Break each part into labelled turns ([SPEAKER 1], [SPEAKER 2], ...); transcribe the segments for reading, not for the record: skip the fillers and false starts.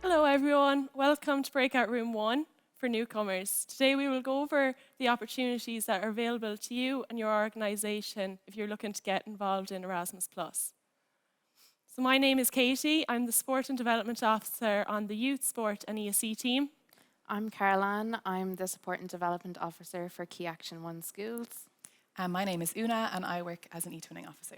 [SPEAKER 1] Hello everyone, welcome to Breakout Room 1 for newcomers. Today we will go over the opportunities that are available to you and your organisation if you're looking to get involved in Erasmus+. So my name is Katie, I'm the Sport and Development Officer on the Youth Sport and ESC team.
[SPEAKER 2] I'm Caroline, I'm the Support and Development Officer for Key Action 1 Schools.
[SPEAKER 3] And my name is Una and I work as an e-twinning officer.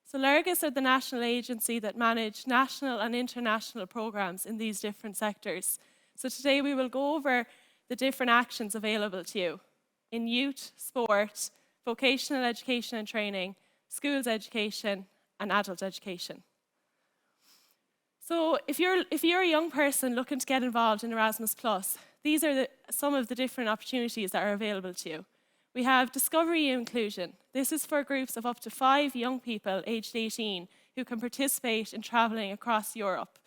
[SPEAKER 1] So Léargas are the national agency that manage national and international programmes in these different sectors. So today we will go over the different actions available to you in youth, sport, vocational education and training, schools education and adult education. So if you're a young person looking to get involved in Erasmus+, these are some of the different opportunities that are available to you. We have Discovery Inclusion. This is for groups of up to 5 young people aged 18 who can participate in travelling across Europe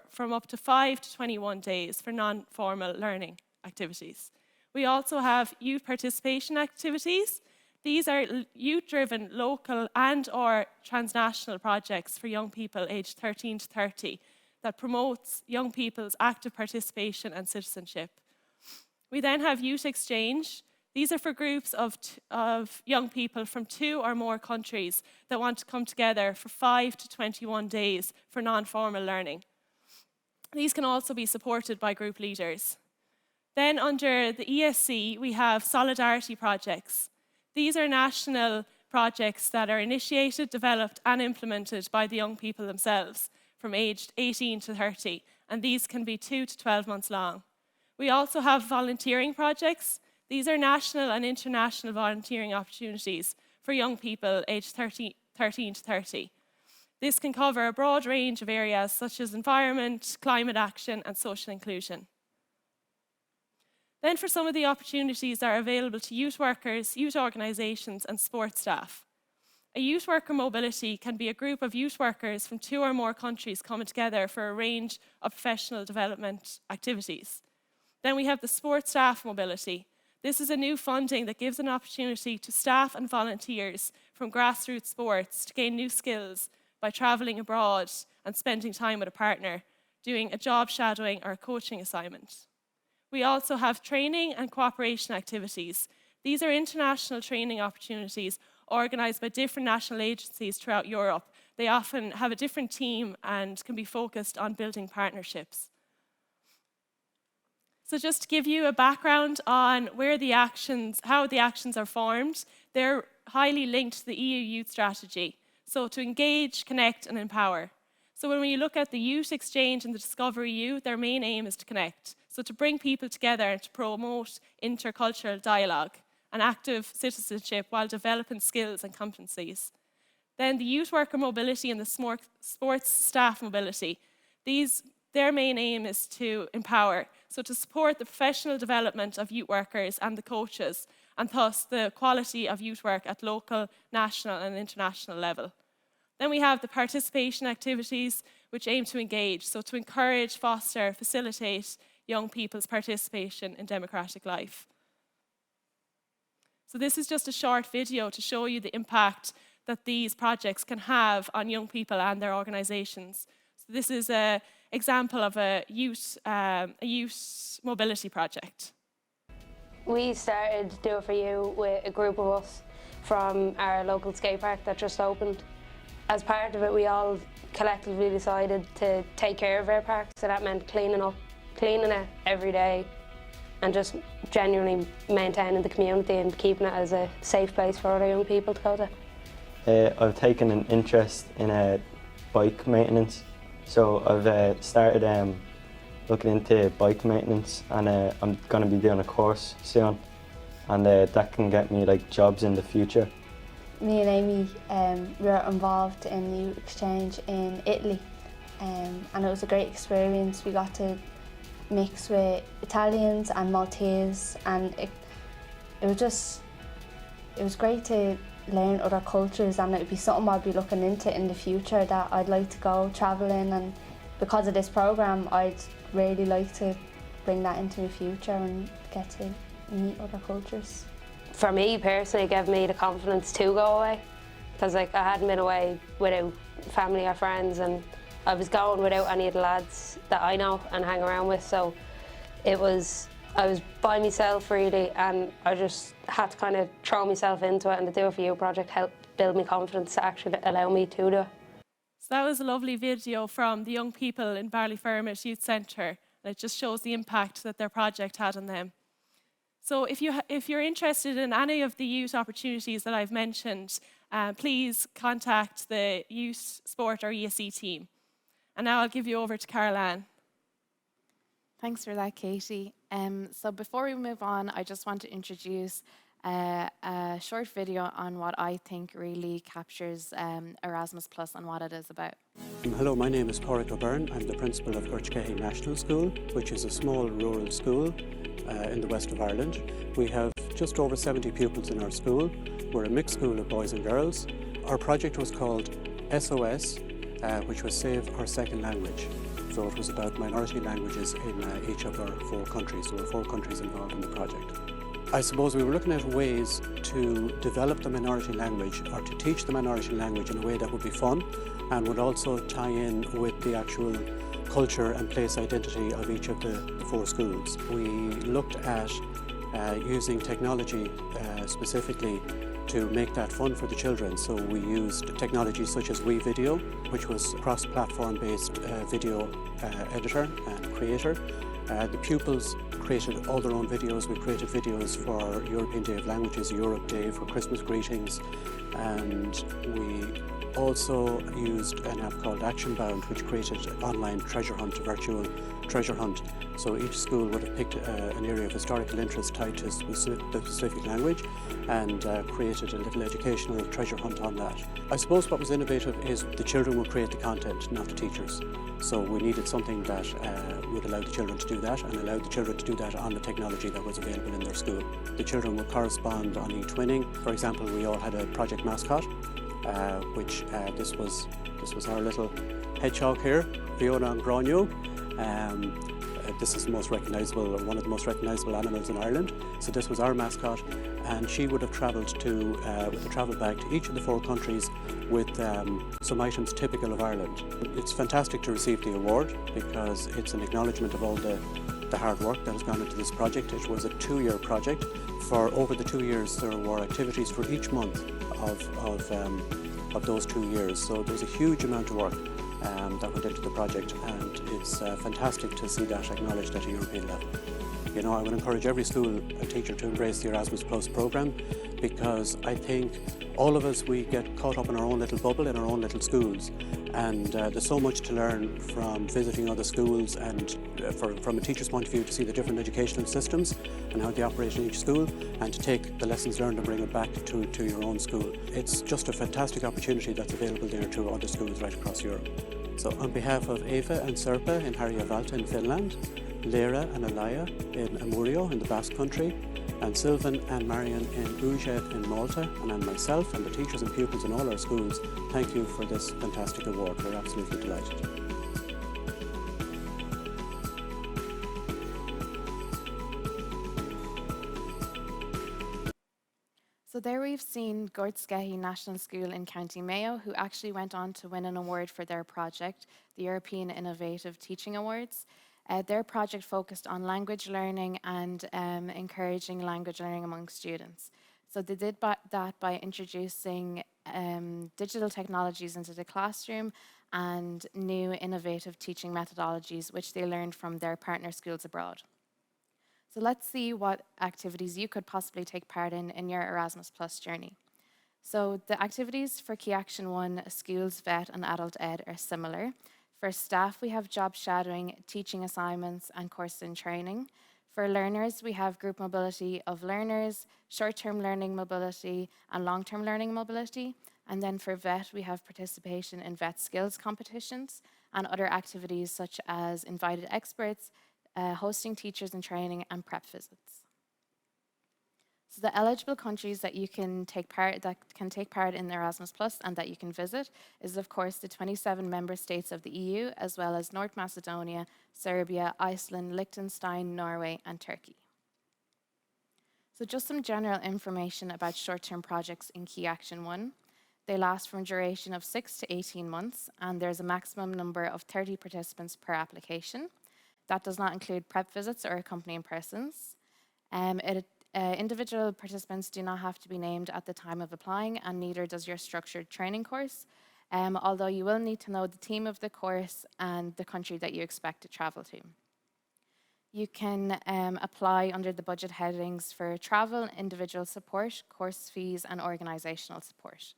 [SPEAKER 1] from up to 5 to 21 days for non-formal learning activities. We also have youth participation activities. These are youth-driven local and/or transnational projects for young people aged 13 to 30 that promotes young people's active participation and citizenship. We then have Youth Exchange. These are for groups of young people from 2 or more countries that want to come together for 5 to 21 days for non-formal learning. These can also be supported by group leaders. Then under the ESC, we have Solidarity Projects. These are national projects that are initiated, developed and implemented by the young people themselves from aged 18 to 30, and these can be 2 to 12 months long. We also have volunteering projects. These are national and international volunteering opportunities for young people aged 13 to 30. This can cover a broad range of areas such as environment, climate action and social inclusion. Then for some of the opportunities that are available to youth workers, youth organisations and sports staff. A youth worker mobility can be a group of youth workers from 2 or more countries coming together for a range of professional development activities. Then we have the sports staff mobility. This is a new funding that gives an opportunity to staff and volunteers from grassroots sports to gain new skills by travelling abroad and spending time with a partner, doing a job shadowing or a coaching assignment. We also have training and cooperation activities. These are international training opportunities organised by different national agencies throughout Europe. They often have a different team and can be focused on building partnerships. So just to give you a background on how the actions are formed, they're highly linked to the EU Youth Strategy. So to engage, connect and empower. So when we look at the Youth Exchange and the Discovery U, their main aim is to connect. So to bring people together and to promote intercultural dialogue and active citizenship while developing skills and competencies. Then the youth worker mobility and the sports staff mobility. Their main aim is to empower, so to support the professional development of youth workers and the coaches, and thus the quality of youth work at local, national and international level. Then we have the participation activities which aim to engage, so to encourage, foster, facilitate young people's participation in democratic life. So this is just a short video to show you the impact that these projects can have on young people and their organisations. So this is an example of a youth mobility project.
[SPEAKER 4] We started Do It For You with a group of us from our local skate park that just opened. As part of it, we all collectively decided to take care of our park, so that meant cleaning it every day and just genuinely maintaining the community and keeping it as a safe place for other young people to go to.
[SPEAKER 5] I've taken an interest in bike maintenance, so I've started looking into bike maintenance, and I'm going to be doing a course soon, and that can get me jobs in the future.
[SPEAKER 6] Me and Amy were involved in the youth exchange in Italy, and it was a great experience. We got to mix with Italians and Maltese, and it was great to learn other cultures, and it would be something I'd be looking into in the future, that I'd like to go travelling, and because of this programme I'd really like to bring that into the future and get to meet other cultures.
[SPEAKER 4] For me personally, it gave me the confidence to go away, because I hadn't been away without family or friends, and I was going without any of the lads that I know and hang around with, so I was by myself really, and I just had to kind of throw myself into it, and the Do It For You project helped build me confidence to actually allow me to do it.
[SPEAKER 1] So that was a lovely video from the young people in Ballyfermot Youth Centre, and it just shows the impact that their project had on them. So if you're interested in any of the youth opportunities that I've mentioned, please contact the Youth Sport or ESC team. And now I'll give you over to Caroline.
[SPEAKER 2] Thanks for that, Katie. So before we move on, I just want to introduce a short video on what I think really captures Erasmus Plus and what it is about.
[SPEAKER 7] Hello, my name is Pádraig O'Byrne. I'm the principal of Gorchkehi National School, which is a small rural school in the west of Ireland. We have just over 70 pupils in our school. We're a mixed school of boys and girls. Our project was called SOS, which was Save Our Second Language. So it was about minority languages in each of our 4 countries. There were 4 countries involved in the project. I suppose we were looking at ways to develop the minority language or to teach the minority language in a way that would be fun and would also tie in with the actual culture and place identity of each of the 4 schools. We looked at using technology specifically to make that fun for the children. So we used technology such as WeVideo, which was a cross-platform based video editor and creator. The pupils created all their own videos. We created videos for European Day of Languages, Europe Day, for Christmas greetings, and we also used an app called Action Bound, which created an online treasure hunt, a virtual treasure hunt. So each school would have picked an area of historical interest tied to the specific language and created a little educational treasure hunt on that. I suppose what was innovative is the children would create the content, not the teachers. So we needed something that would allow the children to do that and allow the children to do that on the technology that was available in their school. The children would correspond on e-twinning. For example, we all had a project mascot, which this was our little hedgehog here, Fiona and Gráinne. This is the most recognisable, one of the most recognisable animals in Ireland. So this was our mascot, and she would have travelled with a travel bag to each of the 4 countries with some items typical of Ireland. It's fantastic to receive the award because it's an acknowledgement of all the hard work that has gone into this project. It was a 2-year project. For over the 2 years, there were activities for each month of those 2 years. So there was a huge amount of work that went into the project, and it's fantastic to see that acknowledged at a European level. You know, I would encourage every school and teacher to embrace the Erasmus Plus programme, because I think all of us, we get caught up in our own little bubble, in our own little schools, and there's so much to learn from visiting other schools and from a teacher's point of view, to see the different educational systems and how they operate in each school, and to take the lessons learned and bring it back to your own school. It's just a fantastic opportunity that's available there to other schools right across Europe. So on behalf of Eva and Serpa in Harjavalta in Finland, Lera and Alaya in Amurio in the Basque Country, and Sylvan and Marion in Uzet in Malta, and myself and the teachers and pupils in all our schools, thank you for this fantastic award. We're absolutely delighted.
[SPEAKER 2] So there we've seen Gorchkehi National School in County Mayo, who actually went on to win an award for their project, the European Innovative Teaching Awards. Their project focused on language learning and encouraging language learning among students. So they did that by introducing digital technologies into the classroom and new innovative teaching methodologies, which they learned from their partner schools abroad. So let's see what activities you could possibly take part in your Erasmus Plus journey. So the activities for Key Action 1, Schools, Vet and Adult Ed are similar. For staff, we have job shadowing, teaching assignments and course in training. For learners, we have group mobility of learners, short-term learning mobility and long-term learning mobility. And then for vet, we have participation in vet skills competitions and other activities such as invited experts, hosting teachers in training and prep visits. So the eligible countries that you can take part in Erasmus Plus and that you can visit is of course the 27 member states of the EU, as well as North Macedonia, Serbia, Iceland, Liechtenstein, Norway and Turkey. So just some general information about short-term projects in Key Action 1. They last from a duration of 6 to 18 months, and there's a maximum number of 30 participants per application. That does not include prep visits or accompanying persons. Individual participants do not have to be named at the time of applying, and neither does your structured training course, although you will need to know the theme of the course and the country that you expect to travel to. You can apply under the budget headings for travel, individual support, course fees, and organisational support.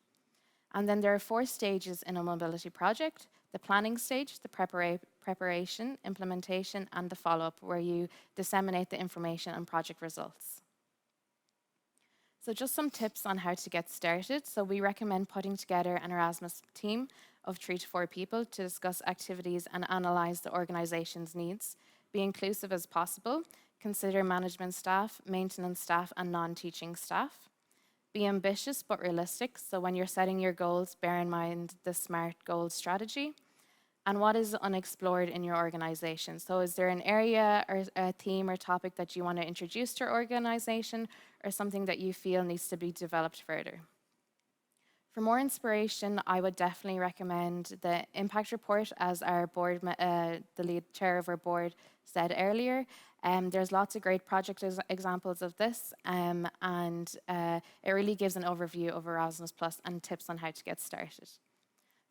[SPEAKER 2] And then there are 4 stages in a mobility project: the planning stage, the preparation, implementation, and the follow-up, where you disseminate the information and project results. So just some tips on how to get started. So we recommend putting together an Erasmus team of 3 to 4 people to discuss activities and analyse the organisation's needs. Be inclusive as possible. Consider management staff, maintenance staff, and non-teaching staff. Be ambitious but realistic. So when you're setting your goals, bear in mind the SMART goals strategy. And what is unexplored in your organisation? So is there an area or a theme or topic that you want to introduce to your organisation, or something that you feel needs to be developed further? For more inspiration, I would definitely recommend the impact report, as our board, the lead chair of our board said earlier. There's lots of great project examples of this, and it really gives an overview of Erasmus Plus and tips on how to get started.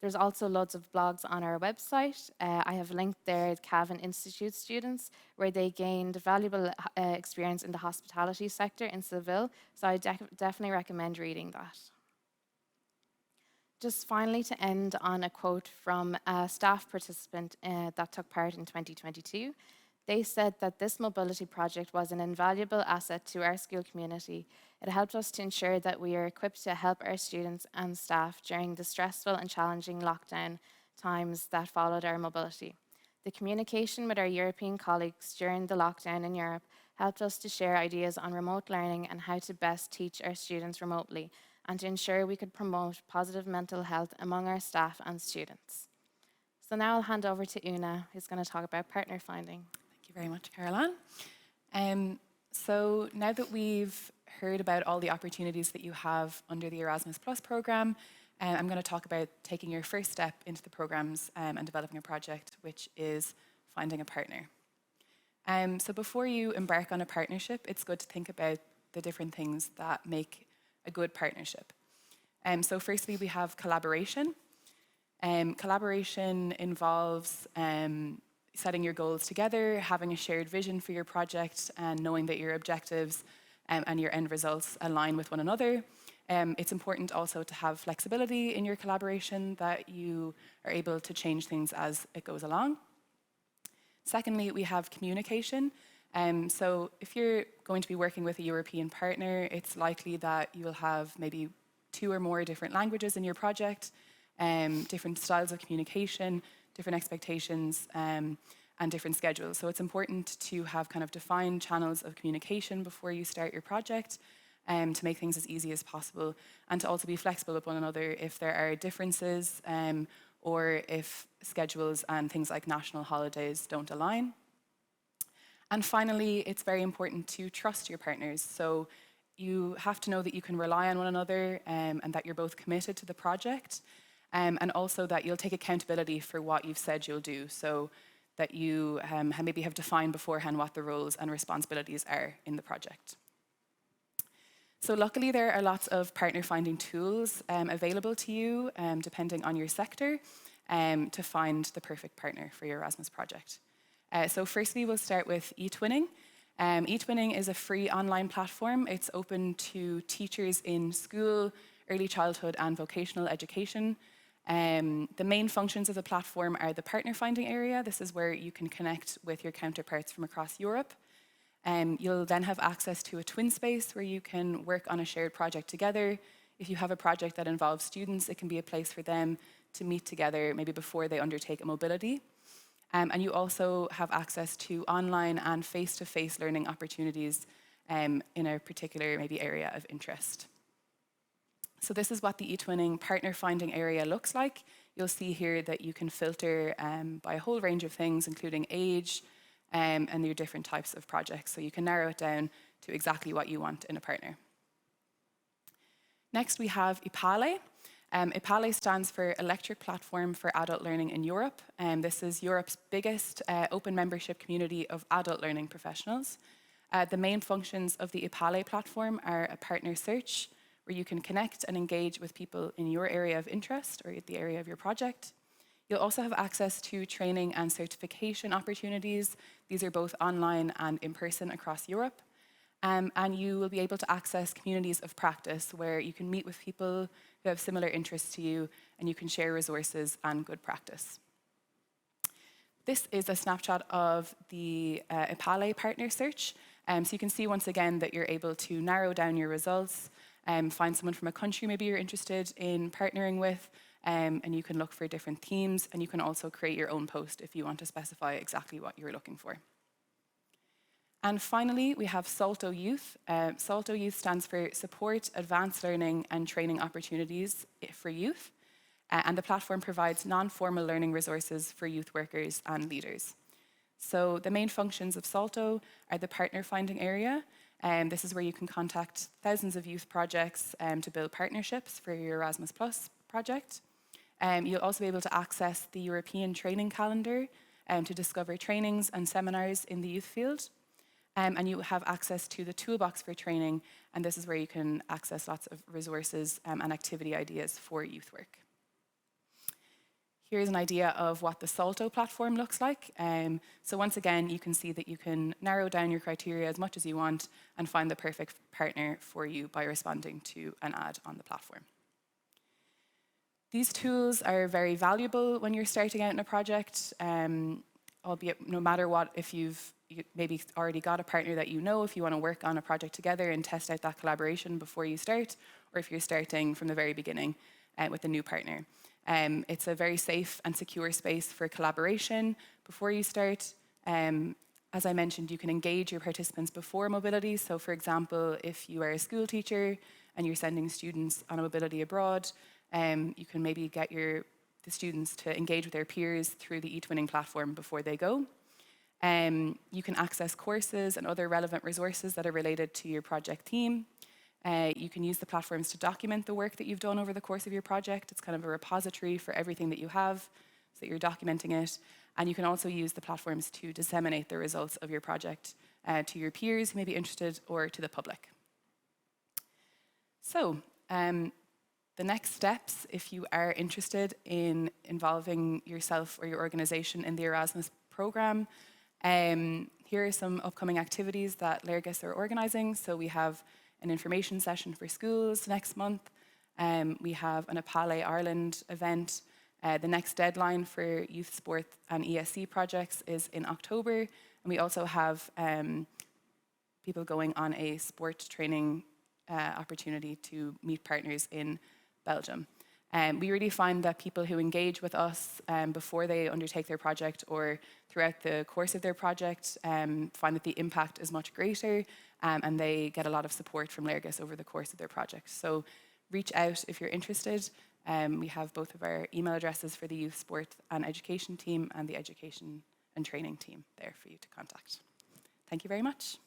[SPEAKER 2] There's also loads of blogs on our website. I have linked there Cavan Institute students, where they gained valuable experience in the hospitality sector in Seville, so I definitely recommend reading that. Just finally, to end on a quote from a staff participant that took part in 2022. They said that this mobility project was an invaluable asset to our school community. It helped us to ensure that we are equipped to help our students and staff during the stressful and challenging lockdown times that followed our mobility. The communication with our European colleagues during the lockdown in Europe helped us to share ideas on remote learning and how to best teach our students remotely, and to ensure we could promote positive mental health among our staff and students. So now I'll hand over to Una, who's going to talk about partner finding.
[SPEAKER 3] Thank you very much, Caroline. So now that we've heard about all the opportunities that you have under the Erasmus Plus programme, I'm going to talk about taking your first step into the programmes and developing a project, which is finding a partner. So before you embark on a partnership, it's good to think about the different things that make a good partnership. So firstly, we have collaboration. Collaboration involves setting your goals together, having a shared vision for your project, and knowing that your objectives and your end results align with one another. It's important also to have flexibility in your collaboration, that you are able to change things as it goes along. Secondly, we have communication. So if you're going to be working with a European partner, it's likely that you will have maybe 2 or more different languages in your project, different styles of communication, different expectations, and different schedules. So it's important to have kind of defined channels of communication before you start your project, to make things as easy as possible, and to also be flexible with one another if there are differences or if schedules and things like national holidays don't align. And finally, it's very important to trust your partners. So you have to know that you can rely on one another, and that you're both committed to the project, and also that you'll take accountability for what you've said you'll do, so that you maybe have defined beforehand what the roles and responsibilities are in the project. So luckily, there are lots of partner finding tools available to you, depending on your sector, to find the perfect partner for your Erasmus project. So firstly, we'll start with eTwinning. eTwinning is a free online platform. It's open to teachers in school, early childhood, and vocational education. The main functions of the platform are the partner finding area. This is where you can connect with your counterparts from across Europe. You'll then have access to a twin space where you can work on a shared project together. If you have a project that involves students, it can be a place for them to meet together, maybe before they undertake a mobility. And you also have access to online and face-to-face learning opportunities in a particular maybe area of interest. So this is what the eTwinning partner finding area looks like. You'll see here that you can filter by a whole range of things, including age and your different types of projects. So you can narrow it down to exactly what you want in a partner. Next, we have Ipale. EPALE stands for Electric Platform for Adult Learning in Europe, and this is Europe's biggest open membership community of adult learning professionals. The main functions of the EPALE platform are a partner search, where you can connect and engage with people in your area of interest or the area of your project. You'll also have access to training and certification opportunities. These are both online and in person across Europe. And you will be able to access communities of practice where you can meet with people who have similar interests to you, and you can share resources and good practice. This is a snapshot of the EPALE partner search. So you can see once again that you're able to narrow down your results, find someone from a country maybe you're interested in partnering with, and you can look for different themes, and you can also create your own post if you want to specify exactly what you're looking for. And finally, we have SALTO Youth. SALTO Youth stands for Support Advanced Learning and Training Opportunities for Youth. And the platform provides non-formal learning resources for youth workers and leaders. So the main functions of SALTO are the partner finding area. This is where you can contact thousands of youth projects to build partnerships for your Erasmus Plus project. You'll also be able to access the European training calendar to discover trainings and seminars in the youth field. And you have access to the toolbox for training, and this is where you can access lots of resources and activity ideas for youth work. Here's an idea of what the SALTO platform looks like. So once again, you can see that you can narrow down your criteria as much as you want and find the perfect partner for you by responding to an ad on the platform. These tools are very valuable when you're starting out in a project, albeit no matter what, if you've maybe already got a partner that you know, if you want to work on a project together and test out that collaboration before you start, or if you're starting from the very beginning with a new partner. It's a very safe and secure space for collaboration before you start. As I mentioned, you can engage your participants before mobility. So for example, if you are a school teacher and you're sending students on a mobility abroad, you can maybe get the students to engage with their peers through the eTwinning platform before they go. You can access courses and other relevant resources that are related to your project theme. You can use the platforms to document the work that you've done over the course of your project. It's kind of a repository for everything that you have, so that you're documenting it. And you can also use the platforms to disseminate the results of your project to your peers who may be interested, or to the public. So, the next steps, if you are interested in involving yourself or your organization in the Erasmus program, here are some upcoming activities that Léargas are organising. So we have an information session for schools next month. We have an EPALE Ireland event. The next deadline for youth sport and ESC projects is in October. And we also have people going on a sport training opportunity to meet partners in Belgium. We really find that people who engage with us before they undertake their project or throughout the course of their project find that the impact is much greater, and they get a lot of support from Léargas over the course of their project. So reach out if you're interested. We have both of our email addresses for the youth, sport and education team and the education and training team there for you to contact. Thank you very much.